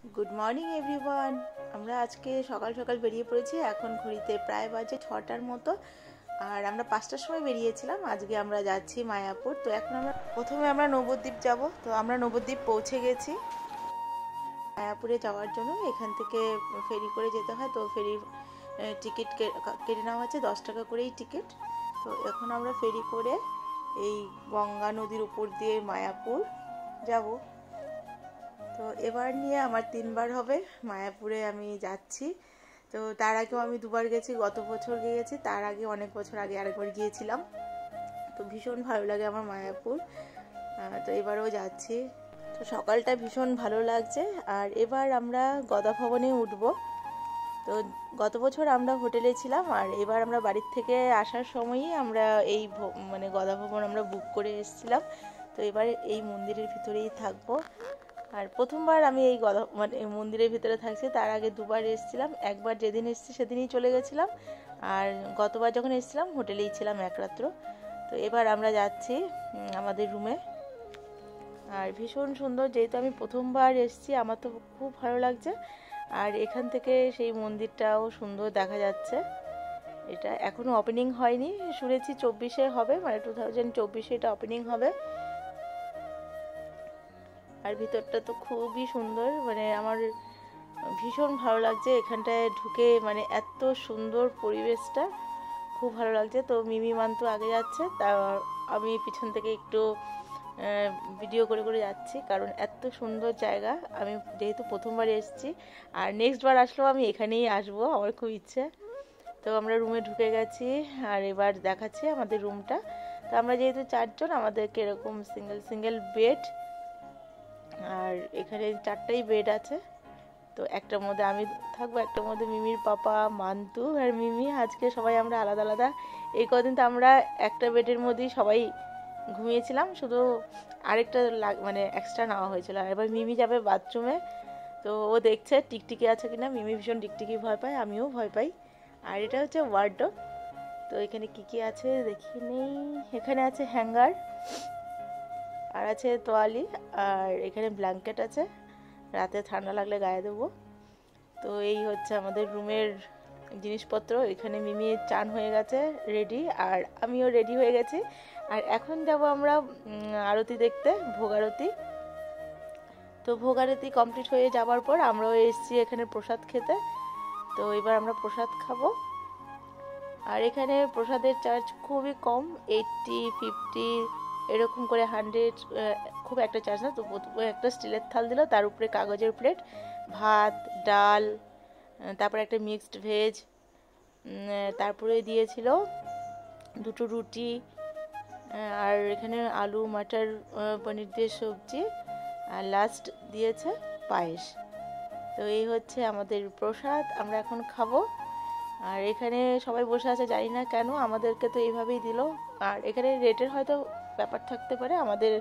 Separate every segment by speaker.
Speaker 1: Good morning everyone. আমরা আজকে সকাল সকাল বেরিয়ে পড়েছি। এখন ঘড়িতে প্রায় বাজে 6টার মতো। আর আমরা 5টার সময় বেরিয়েছিলাম। আজকে আমরা যাচ্ছি মায়াপুর। তো এখন আমরা প্রথমে নবদ্বীপ যাব। তো আমরা নবদ্বীপ পৌঁছে গেছি। মায়াপুরে যাওয়ার জন্য এখান থেকে ফেরি করে যেতে হয়। তো ফেরি টিকিট কেটে নেওয়া হচ্ছে, 10 টাকা করেই টিকিট। তো এখন আমরা ফেরি করে এই গঙ্গা নদীর উপর দিয়ে মায়াপুর যাব। তো এবার নিয়ে আমার 3বার হবে মায়াপুরে আমি যাচ্ছি। তো তার আগেও আমি 2বার গেছি, গত বছর গিয়েছি, তার আগে অনেক বছর আগে আরেকবার গিয়েছিলাম। তো ভীষণ ভালো লাগে আমার মায়াপুর। তো এবারও যাচ্ছি। তো সকালটা ভীষণ ভালো লাগছে। আর এবার আমরা গদা ভবনে উঠব। তো গত বছর আমরা হোটেলে ছিলাম, আর এবার আমরা বাড়ির থেকে আসার সময়ই আমরা এই গদা ভবন আমরা বুক করে এসেছিলাম। তো এবার এই মন্দিরের ভিতরেই থাকবো। আর প্রথমবার আমি এই মন্দিরের ভিতরে থাকছি। তার আগে 2বার এসেছিলাম। একবার যেদিন এসেছি সেদিনই চলে গেছিলাম, আর গতবার যখন এসেছিলাম হোটেলেই ছিলাম এক রাত্র। তো এবার আমরা যাচ্ছি আমাদের রুমে। আর ভীষণ সুন্দর, যেহেতু আমি প্রথমবার এসেছি আমার তো খুব ভালো লাগছে। আর এখান থেকে সেই মন্দিরটাও সুন্দর দেখা যাচ্ছে। এটা এখনও ওপেনিং হয়নি, শুনেছি 24-এ হবে, 2024-এ এটা ওপেনিং হবে। আর ভিতরটা তো খুবই সুন্দর, আমার ভীষণ ভালো লাগছে এখানটায় ঢুকে। এত সুন্দর পরিবেশটা, খুব ভালো লাগছে। তো মিমি মান্তু আগে যাচ্ছে, তা আমি পিছন থেকে একটু ভিডিও করে করে যাচ্ছি, কারণ এত সুন্দর জায়গা। আমি যেহেতু প্রথমবার এসেছি, আর নেক্সটবার আসলেও আমি এখানেই আসবো, আমার খুব ইচ্ছে। তো আমরা রুমে ঢুকে গেছি, আর এবার দেখাচ্ছি আমাদের রুমটা। তো আমরা যেহেতু 4জন, আমাদেরকে এরকম সিঙ্গেল সিঙ্গেল বেড, আর এখানে 4টাই বেড আছে। তো একটার মধ্যে আমি থাকবো, একটার মধ্যে মিমির পাপা, মান্তু আর মিমি। আজকে সবাই আমরা আলাদা আলাদা। এই কদিন তো আমরা একটা বেডের মধ্যেই সবাই ঘুমিয়েছিলাম, শুধু আরেকটা এক্সট্রা নেওয়া হয়েছিল। আর এবার মিমি যাবে বাথরুমে। তো ও দেখছে টিকটিকি আছে কিনা। মিমি ভীষণ টিকটিকি ভয় পায়, আমিও ভয় পাই। আর এটা হচ্ছে ওয়ার্ডরোব। তো এখানে কি কি আছে দেখি নেই। এখানে আছে হ্যাঙ্গার, আর আছে তোয়ালি, আর এখানে ব্ল্যাঙ্কেট আছে, রাতে ঠান্ডা লাগলে গায়ে দেবো। তো এই হচ্ছে আমাদের রুমের জিনিসপত্র। এখানে মিমি চান হয়ে গেছে রেডি, আর আমিও রেডি হয়ে গেছি। আর এখন যাব আমরা আরতি দেখতে, ভোগ আরতি। তো ভোগ আরতি কমপ্লিট হয়ে যাওয়ার পর আমরাও এসেছি এখানে প্রসাদ খেতে। তো এবার আমরা প্রসাদ খাবো। আর এখানে প্রসাদের চার্জ খুবই কম, 80, 50 এরকম করে, 100 খুব একটা চার্জ না। তো একটা স্টিলের থাল দিল, তার উপরে কাগজের প্লেট, ভাত, ডাল, তারপরে একটা মিক্সড ভেজ, তারপরে দিয়েছিল 2টো রুটি, আর এখানে আলু মটর পনির দিয়ে সবজি, আর লাস্ট দিয়েছে পায়েস। তো এই হচ্ছে আমাদের প্রসাদ, আমরা এখন খাবো। আর এখানে সবাই বসে আছে, জানি না কেন, আমাদেরকে তো এইভাবেই দিল। আর এখানে রেটের হয়তো ব্যাপার থাকতে পারে। আমাদের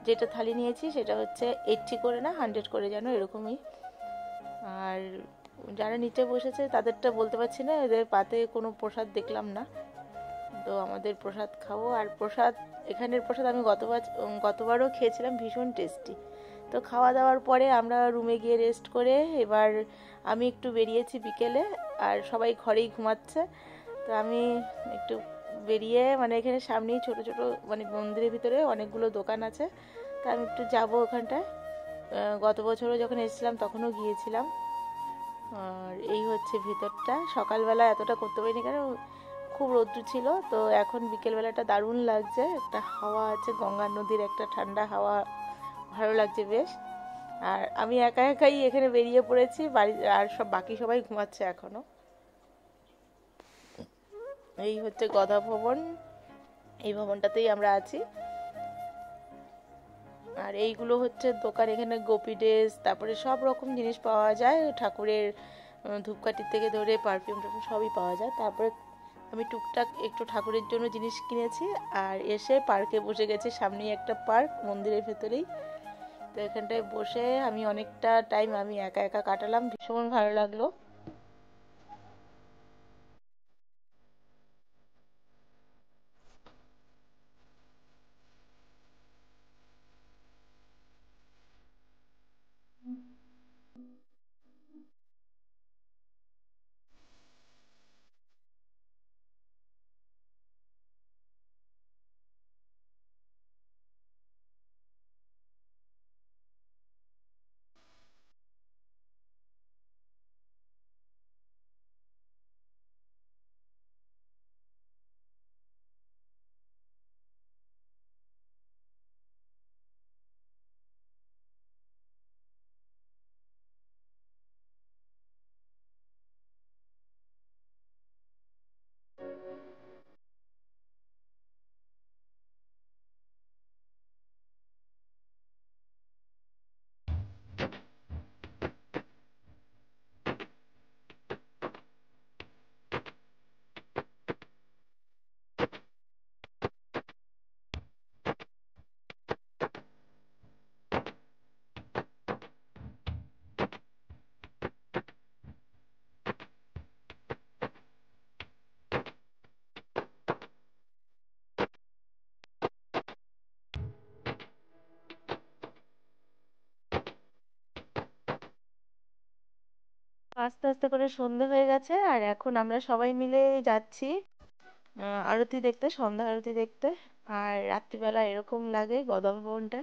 Speaker 1: যেটা থালি নিয়েছি সেটা হচ্ছে 80 করে না 100 করে, যেন এরকমই। আর যারা নিচে বসেছে তাদেরটা বলতে পারছি না, এদের পাতে কোনো প্রসাদ দেখলাম না। তো আমাদের প্রসাদ খাবো। আর প্রসাদ, এখানের প্রসাদ আমি গতবারও খেয়েছিলাম, ভীষণ টেস্টি। তো খাওয়া দাওয়ার পরে আমরা রুমে গিয়ে রেস্ট করে এবার আমি একটু বেরিয়েছি বিকেলে, আর সবাই ঘরেই ঘুমাচ্ছে। তো আমি একটু বেরিয়ে, এখানে সামনেই ছোট ছোট মন্দিরের ভিতরে অনেকগুলো দোকান আছে। তো আমি একটু যাবো ওখানটায়। গত বছরও যখন এসেছিলাম তখনও গিয়েছিলাম। আর এই হচ্ছে ভেতরটা। সকালবেলা এতটা করতে পারিনি, কারণ খুব রৌদ্র ছিল। তো এখন বিকেলবেলাটা দারুণ লাগছে, একটা হাওয়া আছে, গঙ্গা নদীর একটা ঠান্ডা হাওয়া, ভালো লাগছে বেশ। আর আমি একা একাই এখানে বেরিয়ে পড়েছি বাড়ি, আর বাকি সবাই ঘুমাচ্ছে এখনো। এই হচ্ছে গদা ভবন, এই ভবনটাতেই আমরা আছি। আর এইগুলো হচ্ছে দোকান, এখানে গোপী ড্রেস, তারপরে সব রকম জিনিস পাওয়া যায়, ঠাকুরের ধূপকাঠি থেকে ধরে পারফিউম টারফিউম সবই পাওয়া যায়। তারপরে আমি টুকটাক একটু ঠাকুরের জন্য জিনিস কিনেছি, আর এসে পার্কে বসে গেছি। সামনেই একটা পার্ক মন্দিরের ভেতরেই। তো এখানটায় বসে আমি অনেকটা টাইম আমি একা একা কাটালাম, ভীষণ ভালো লাগলো। আস্তে আস্তে করে সন্ধে হয়ে গেছে আর এখন আমরা সবাই মিলে যাচ্ছি আরতি দেখতে, সন্ধ্যা আরতি দেখতে। আর রাত্রিবেলা এরকম লাগে গদব ভবনটা,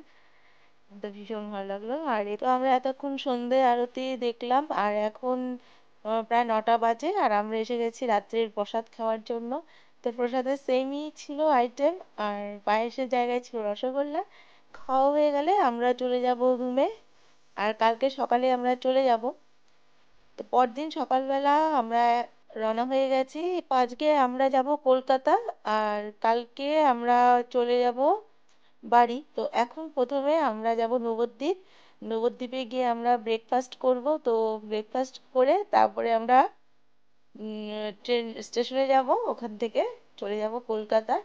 Speaker 1: তো ভীষণ ভালো লাগলো। আর এই তো আমরা এতক্ষণ সন্ধে আরতি দেখলাম আর এখন প্রায় 9টা বাজে আর আমরা এসে গেছি রাত্রির প্রসাদ খাওয়ার জন্য। তো প্রসাদে সেমই ছিল আইটেম, আর পায়েসের জায়গায় ছিল রসগোল্লা। খাওয়া হয়ে গেলে আমরা চলে যাব রুমে। আর কালকে সকালে আমরা চলে যাব। তো পরদিন সকালবেলা আমরা রওনা হয়ে গেছি। আজকে আমরা যাব কলকাতা, আর কালকে আমরা চলে যাব বাড়ি। তো এখন প্রথমে আমরা যাব নবদ্বীপ। নবদ্বীপে গিয়ে আমরা ব্রেকফাস্ট করব। তো ব্রেকফাস্ট করে তারপরে আমরা ট্রেন স্টেশনে যাব, ওখান থেকে চলে যাব কলকাতা।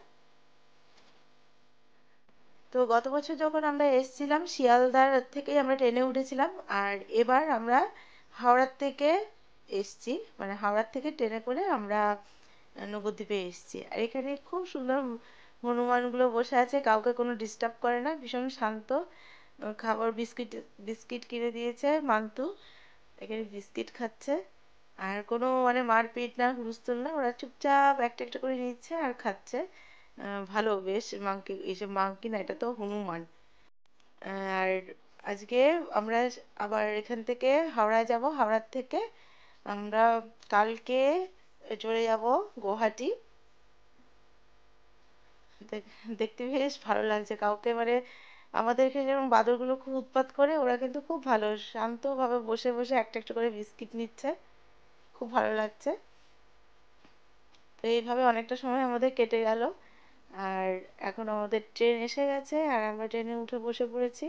Speaker 1: তো গত বছর যখন আমরা এসেছিলাম শিয়ালদার থেকেই আমরা ট্রেনে উঠেছিলাম, আর এবার আমরা হাওড়ার থেকে এসছি, মানে হাওড়ার থেকে ট্রেনে করে আমরা নবদ্বীপে এসেছি। আর এখানে খুব সুন্দর হনুমানগুলো বসে আছে, কাউকে কোনো ডিস্টার্ব করে না, ভীষণ শান্ত। খাবার বিস্কিট বিস্কিট কিনে দিয়েছে মান্তু, এখানে বিস্কিট খাচ্ছে। আর কোনো মানে মারপিট না, হুলস্থুল না, ওরা চুপচাপ একটা একটা করে নিচ্ছে আর খাচ্ছে। ভালো বেশ মাংকি, এইসব মাংকি না, এটা তো হনুমান। আর আজকে আমরা আবার এখান থেকে হাওড়া যাব, হাওড়ার থেকে আমরা কালকে চলে যাব গুয়াহাটি। দেখতে বেশ ভালো লাগছে কাউকে মানে, আমাদের এখানে যেমন বাঁদরগুলো খুব উৎপাত করে, ওরা কিন্তু খুব ভালো শান্তভাবে বসে বসে একটা একটা করে বিস্কিট নিচ্ছে, খুব ভালো লাগছে। তো এইভাবে অনেকটা সময় আমাদের কেটে গেল। আর এখন আমাদের ট্রেন এসে গেছে আর আমরা ট্রেনে উঠে বসে পড়েছি।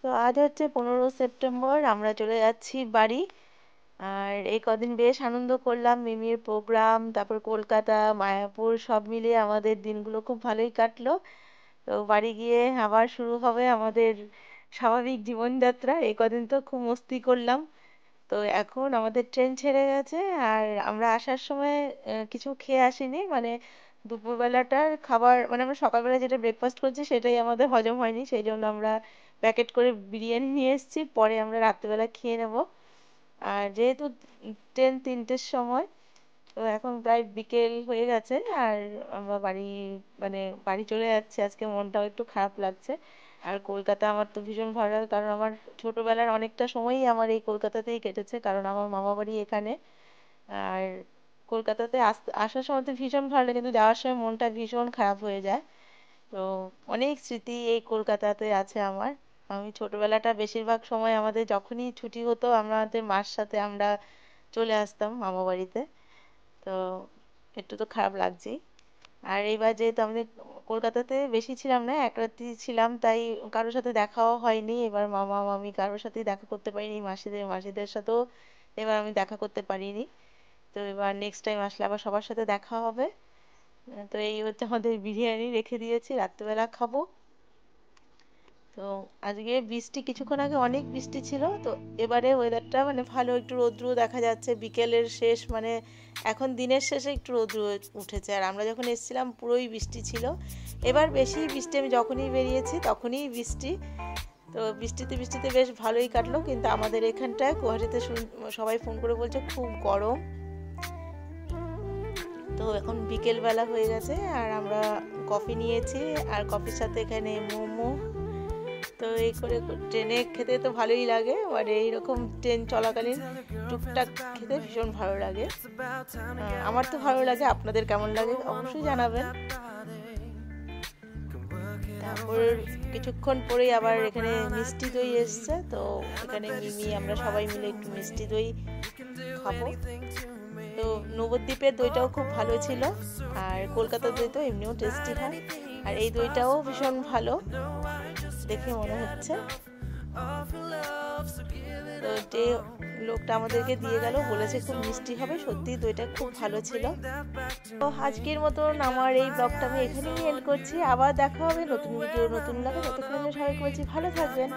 Speaker 1: তো আজ হচ্ছে 15 সেপ্টেম্বর, আমরা চলে যাচ্ছি বাড়ি। আর এই কদিন বেশ আনন্দ করলাম, মিমির প্রোগ্রাম, তারপর কলকাতা, মায়াপুর সব মিলিয়ে আমাদের দিনগুলো খুব ভালোই কাটলো। তো বাড়ি গিয়ে আবার শুরু হবে আমাদের স্বাভাবিক জীবনযাত্রা। এই কদিন তো খুব মস্তি করলাম। তো এখন আমাদের ট্রেন ছেড়ে গেছে আর আমরা আসার সময় কিছু খেয়ে আসিনি, মানে দুপুরবেলাটার খাবার, মানে আমরা সকালবেলা যেটা ব্রেকফাস্ট করছি সেটাই আমাদের হজম হয়নি, সেই জন্য আমরা প্যাকেট করে বিরিয়ানি নিয়ে এসেছি, পরে আমরা রাত্রিবেলা খেয়ে নেব। আর যেহেতু ট্রেন 3টের সময়, তো এখন প্রায় বিকেল হয়ে গেছে আর আমরা বাড়ি, মানে বাড়ি চলে যাচ্ছি। আজকে মনটাও একটু খারাপ লাগছে। আর কলকাতা আমার তো ভীষণ ভালো লাগে, কারণ আমার ছোটবেলার অনেকটা সময়ই আমার এই কলকাতাতেই কেটেছে, কারণ আমার মামা বাড়ি এখানে। আর কলকাতাতে আসার সময় তো ভীষণ ভালো লাগে, কিন্তু যাওয়ার সময় মনটা ভীষণ খারাপ হয়ে যায়। তো অনেক স্মৃতি এই কলকাতাতে আছে আমার। আমি ছোটবেলাটা বেশিরভাগ সময় আমাদের যখনই ছুটি হতো আমাদের মার সাথে আমরা চলে আসতাম মামা বাড়িতে। তো একটু তো খারাপ লাগছেই। আর এইবার যেহেতু আমাদের কলকাতাতে বেশি ছিলাম না, এক রাত্রি ছিলাম, তাই কারোর সাথে দেখাও হয়নি। এবার মামা মামি কারোর সাথেই দেখা করতে পারিনি, মাসিদের সাথেও এবার আমি দেখা করতে পারিনি। তো এবার নেক্সট টাইম আসলে আবার সবার সাথে দেখা হবে। তো এই হচ্ছে আমাদের বিরিয়ানি রেখে দিয়েছি, রাত্রিবেলা খাবো। তো আজকে বৃষ্টি, কিছুক্ষণ আগে অনেক বৃষ্টি ছিল, তো এবারে ওয়েদারটা মানে ভালো, একটু রৌদ্র দেখা যাচ্ছে বিকেলের শেষ, মানে এখন দিনের শেষে একটু রৌদ্র উঠেছে। আর আমরা যখন এসেছিলাম পুরোই বৃষ্টি ছিল। এবার বেশি বৃষ্টি, আমি যখনই বেরিয়েছি তখনই বৃষ্টি। তো বৃষ্টিতে বৃষ্টিতে বেশ ভালোই কাটলো, কিন্তু আমাদের এখানটায় গুয়াহাটিতে সবাই ফোন করে বলছে খুব গরম। তো এখন বিকেল বেলা হয়ে গেছে আর আমরা কফি নিয়েছি, আর কফির সাথে এখানে মোমো। তো এই করে ট্রেনে খেতে তো ভালোই লাগে, আর এইরকম ট্রেন চলাকালীন টুকটাক খেতে ভীষণ ভালো লাগে। আমার তো ভালো লাগে, আপনাদের কেমন লাগে অবশ্যই জানাবেন। ওর কিছুক্ষণ পরেই আবার এখানে মিষ্টি দই এসছে, তো এখানে মিমি আমরা সবাই মিলে একটু মিষ্টি দই খাবো। তো নবদ্বীপের দইটাও খুব ভালো ছিল, আর কলকাতার দই তো এমনিও টেস্টি হয়, আর এই দইটাও ভীষণ ভালো দেখে মনে হচ্ছে। তো যে লোকটা আমাদেরকে দিয়ে গেল বলেছে খুব মিষ্টি হবে, সত্যি দইটা খুব ভালো ছিল। তো আজকের মতন আমার এই ব্লগটা আমি এখানেই এন্ড করছি। আবার দেখা হবে নতুন ভিডিও নতুন লাগে, ততক্ষণ সবাইকে বলছি ভালো থাকবেন।